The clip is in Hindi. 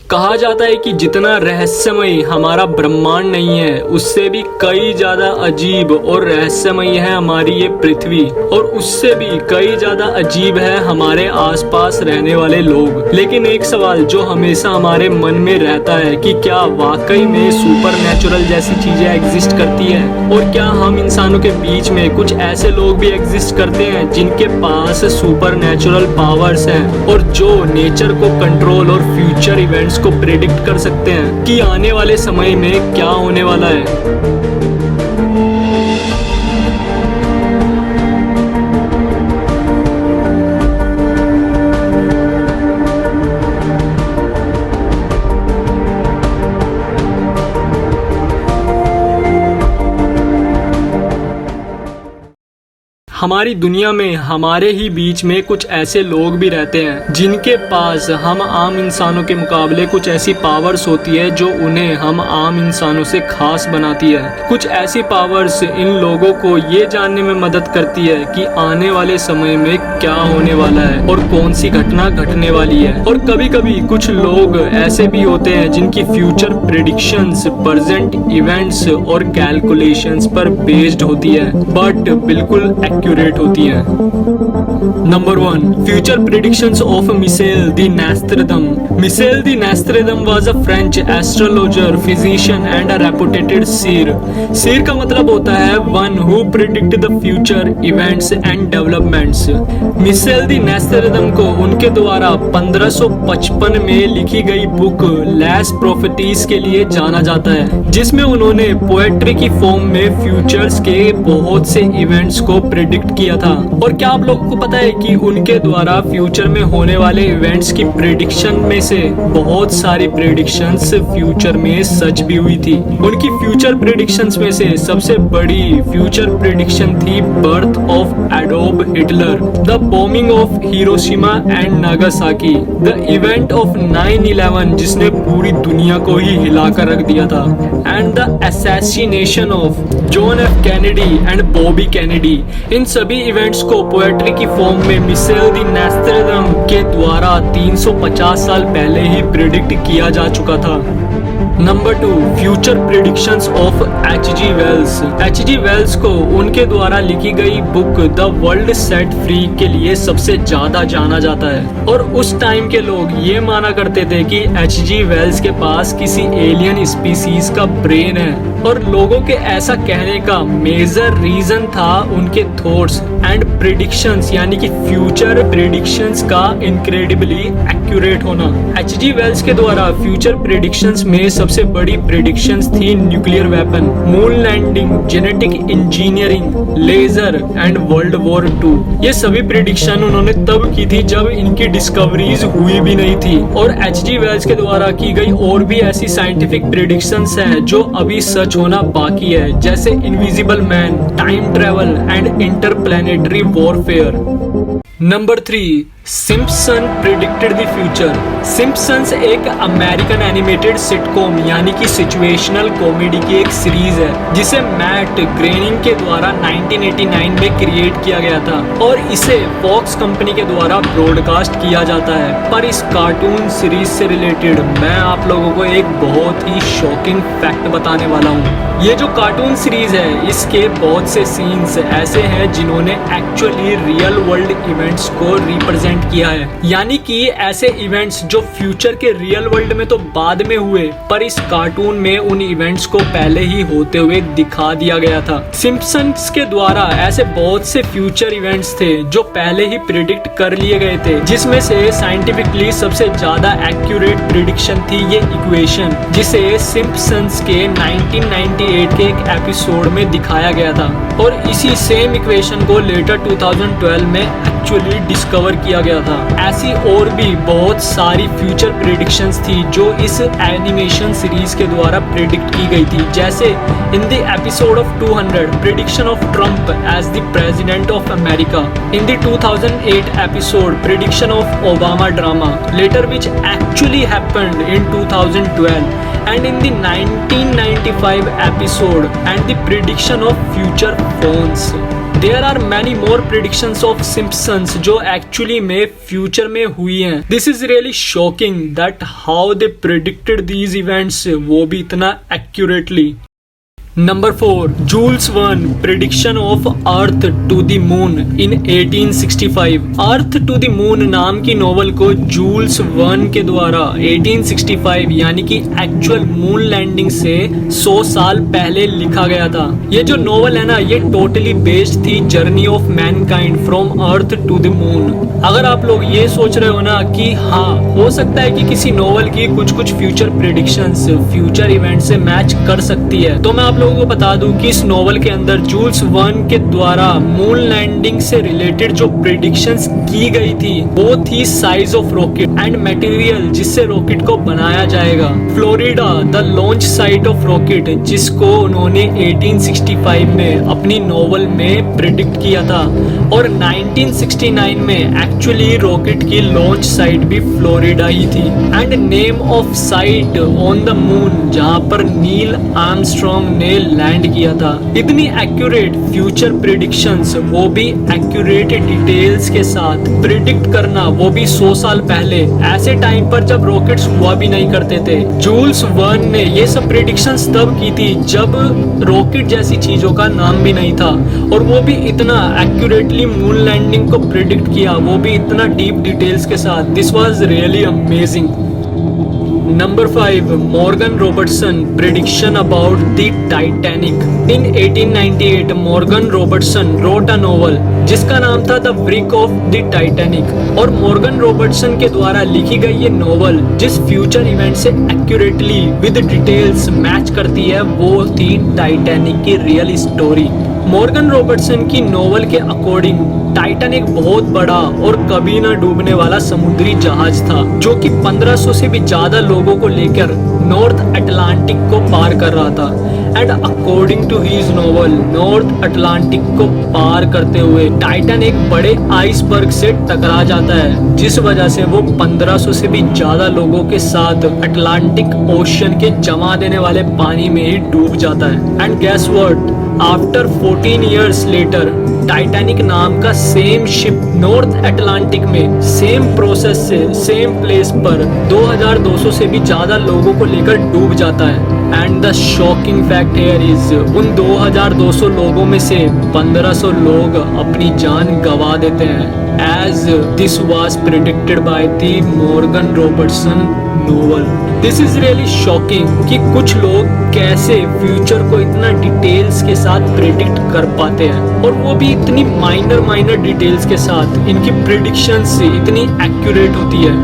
कहा जाता है कि जितना रहस्यमय हमारा ब्रह्मांड नहीं है, उससे भी कई ज्यादा अजीब और रहस्यमय है हमारी ये पृथ्वी, और उससे भी कई ज्यादा अजीब है हमारे आसपास रहने वाले लोग। लेकिन एक सवाल जो हमेशा हमारे मन में रहता है कि क्या वाकई में सुपर नेचुरल जैसी चीजें एग्जिस्ट करती है, और क्या हम इंसानों के बीच में कुछ ऐसे लोग भी एग्जिस्ट करते हैं जिनके पास सुपर नेचुरल पावर्स हैं और जो नेचर को कंट्रोल और फ्यूचर इवेंट्स को प्रेडिक्ट कर सकते हैं कि आने वाले समय में क्या होने वाला है। हमारी दुनिया में हमारे ही बीच में कुछ ऐसे लोग भी रहते हैं जिनके पास हम आम इंसानों के मुकाबले कुछ ऐसी पावर्स होती है जो उन्हें हम आम इंसानों से खास बनाती है। कुछ ऐसी पावर्स इन लोगों को ये जानने में मदद करती है कि आने वाले समय में क्या होने वाला है और कौन सी घटना घटने वाली है। और कभी कभी कुछ लोग ऐसे भी होते हैं जिनकी फ्यूचर प्रेडिक्शंस प्रेजेंट इवेंट्स और कैलकुलेशंस पर बेस्ड होती है, बट बिल्कुल एक्यूरेट होती है। Number 1, future predictions of Michel de Nostradamus. Michel de Nostradamus was a French astrologer, physician and a reputed seer. Seer का मतलब होता है one who predict the future events and developments. Michel de Nostradamus को उनके द्वारा 1555 में लिखी गई बुक लैस प्रोफेटीज के लिए जाना जाता है, जिसमें उन्होंने पोएट्री की फॉर्म में फ्यूचर्स के बहुत से इवेंट्स को प्रेडिक्ट किया था। और क्या आप लोगों को पता है कि उनके द्वारा फ्यूचर में होने वाले इवेंट्स की प्रेडिक्शन में से बहुत सारी प्रेडिक्शंस फ्यूचर में सच भी हुई थी। उनकी फ्यूचर प्रेडिक्शंस में से सबसे बड़ी फ्यूचर प्रेडिक्शन थी birth of Adolf Hitler, the bombing of Hiroshima and Nagasaki, the event of 9/11 जिसने पूरी दुनिया को ही हिलाकर रख दिया था, and the assassination of John F Kennedy and Bobby Kennedy. इन सभी इवेंट्स को पोएट्री की फॉर्म में मिशेल द नॉस्ट्रैडम के द्वारा 350 साल पहले ही प्रेडिक्ट किया जा चुका था। Number 2, future predictions of H.G. Wells. H.G. Wells को उनके द्वारा लिखी गई book the world set free के लिए सबसे ज्यादा जाना जाता है, और उस टाइम के लोग ये माना करते थे कि H.G. वेल्स के पास किसी एलियन स्पीसीज का ब्रेन है, और लोगों के ऐसा कहने का मेजर रीजन था उनके थॉट्स एंड प्रेडिक्शंस, यानी कि फ्यूचर प्रेडिक्शंस का इनक्रेडिबली एक्यूरेट होना। H.G. वेल्स के द्वारा फ्यूचर प्रेडिक्शंस में सबसे बड़ी प्रेडिक्शंस थी nuclear weapon, moon landing, genetic engineering, laser and world war 2। ये सभी प्रेडिक्शन उन्होंने तब की थी जब इनकी डिस्कवरीज हुई भी नहीं थी। और H.G. वेल्स के द्वारा की गई और भी ऐसी साइंटिफिक प्रेडिक्शंस हैं जो अभी सच होना बाकी है, जैसे invisible man, time travel and interplanetary warfare. Number 3, Simpson predicted the future. Simpsons एक अमेरिकन एनिमेटेड सिटकॉम यानी कि सिचुएशनल कॉमेडी की एक सीरीज है जिसे मैट ग्रेनिंग के द्वारा 1989 में क्रिएट किया गया था, और इसे फॉक्स कंपनी के द्वारा ब्रॉडकास्ट किया जाता है। पर इस कार्टून सीरीज से रिलेटेड मैं आप लोगों को एक बहुत ही शॉकिंग फैक्ट बताने वाला हूँ। ये जो कार्टून सीरीज है इसके बहुत से सीन्स ऐसे हैं जिन्होंने एक्चुअली रियल वर्ल्ड इवेंट्स को रिप्रेजेंट किया है, यानी कि ऐसे इवेंट्स जो फ्यूचर के रियल वर्ल्ड में तो बाद में हुए, पर इस कार्टून में उन इवेंट्स को पहले ही होते हुए दिखा दिया गया था। सिम्पसन्स के द्वारा ऐसे बहुत से फ्यूचर इवेंट्स थे जो पहले ही प्रिडिक्ट कर लिए गए थे, जिसमें से साइंटिफिकली सबसे ज्यादा एक्यूरेट प्रिडिक्शन थी ये इक्वेशन, जिसे सिम्पसन्स के 1998 के एक एपिसोड में दिखाया गया था, और इसी सेम इक्वेशन को लेटर 2012 में एक्चुअली डिस्कवर किया गया था। ऐसी और भी बहुत सारी फ्यूचर प्रेडिक्शंस थी जो इस एनिमेशन सीरीज के द्वारा प्रेडिक्ट की गई थी, जैसे in the episode of 200 prediction of Trump as the president of America, in the 2008 episode prediction of Obama drama later which actually happened in 2012, and in the 1995 episode and the prediction of future phones। There are many more predictions of Simpsons जो एक्चुअली में फ्यूचर में हुई हैं। This is really shocking that how they predicted these events, वो भी इतना accurately. Number 4, Jules Verne prediction of Earth to the Moon in 1865। Earth to the Moon नाम की नोवेल को जूल्स वर्न के द्वारा 1865 यानी कि एक्चुअल मून लैंडिंग से 100 साल पहले लिखा गया था। ये जो नोवेल है ना, ये टोटली बेस्ड थी journey of mankind from earth to the moon. अगर आप लोग ये सोच रहे हो ना कि हाँ हो सकता है कि किसी नोवेल की कुछ फ्यूचर प्रिडिक्शंस फ्यूचर इवेंट से मैच कर सकती है, तो मैं आप लोगों को बता दूं कि इस नोवेल के अंदर जूल्स वर्न के द्वारा मून लैंडिंग से रिलेटेड जो प्रिडिक्शंस की गई थी वो थी size of rocket and material जिससे रॉकेट को बनाया जाएगा। Florida the launch site of rocket, जिसको उन्होंने 1865 में अपनी नोवेल में प्रिडिक्ट किया था, और 1969 में एक्चुअली रॉकेट की लॉन्च साइट भी फ्लोरिडा ही थी। And name of site on the moon जहां पर नील आर्मस्ट्रॉन्ग ने लैंड किया था। इतनी एक्यूरेट फ्यूचर प्रिडिक्शंस, वो भी एक्यूरेट डिटेल्स के साथ प्रिडिक्ट करना, वो भी 100 साल पहले, ऐसे टाइम पर जब रॉकेट्स हुआ भी नहीं करते थे। जूल्स वर्न ने ये सब प्रिडिक्शंस तब की थी जब रॉकेट जैसी चीजों का नाम भी नहीं था, और वो भी इतना एक्यूरेटली मून लैंडिंग को प्रिडिक्ट किया, वो भी इतना डीप डिटेल्स के साथ। This was really amazing. Number 5, Morgan Robertson prediction about the Titanic. In 1898, Morgan Robertson wrote a novel जिसका नाम था The Wreck of the Titanic, और मॉर्गन रॉबर्टसन के द्वारा लिखी गई ये नोवेल जिस फ्यूचर इवेंट से एक्यूरेटली विद डिटेल्स मैच करती है वो थी टाइटैनिक की रियल स्टोरी। मॉर्गन रॉबर्टसन की नोवेल के अकॉर्डिंग टाइटैनिक बहुत बड़ा और कभी न डूबने वाला समुद्री जहाज था जो कि 1500 से भी ज्यादा लोगों को लेकर नॉर्थ अटलांटिक को पार कर रहा था। And according to his novel, North Atlantic को पार करते हुए टाइटैनिक बड़े आइसबर्ग से टकरा जाता है, जिस वजह से वो 1500 से भी ज्यादा लोगों के साथ अटलांटिक ओशन के जमा देने वाले पानी में ही डूब जाता है। And guess what, after 14 years later, Titanic नाम का सेम शिप नॉर्थ अटलांटिक में सेम प्रोसेस से सेम प्लेस पर 2200 से भी ज्यादा लोगों को लेकर डूब जाता है। And the shocking fact here is, उन 2200 लोगों में से 1500 लोग अपनी जान गंवा देते हैं, as this was predicted by the Morgan Robertson novel. This is really shocking कि कुछ लोग कैसे फ्यूचर को इतना डिटेल्स के साथ प्रेडिक्ट कर पाते हैं, और वो भी इतनी माइनर डिटेल्स के साथ। इनकी प्रेडिक्शंस इतनी एक्यूरेट होती है।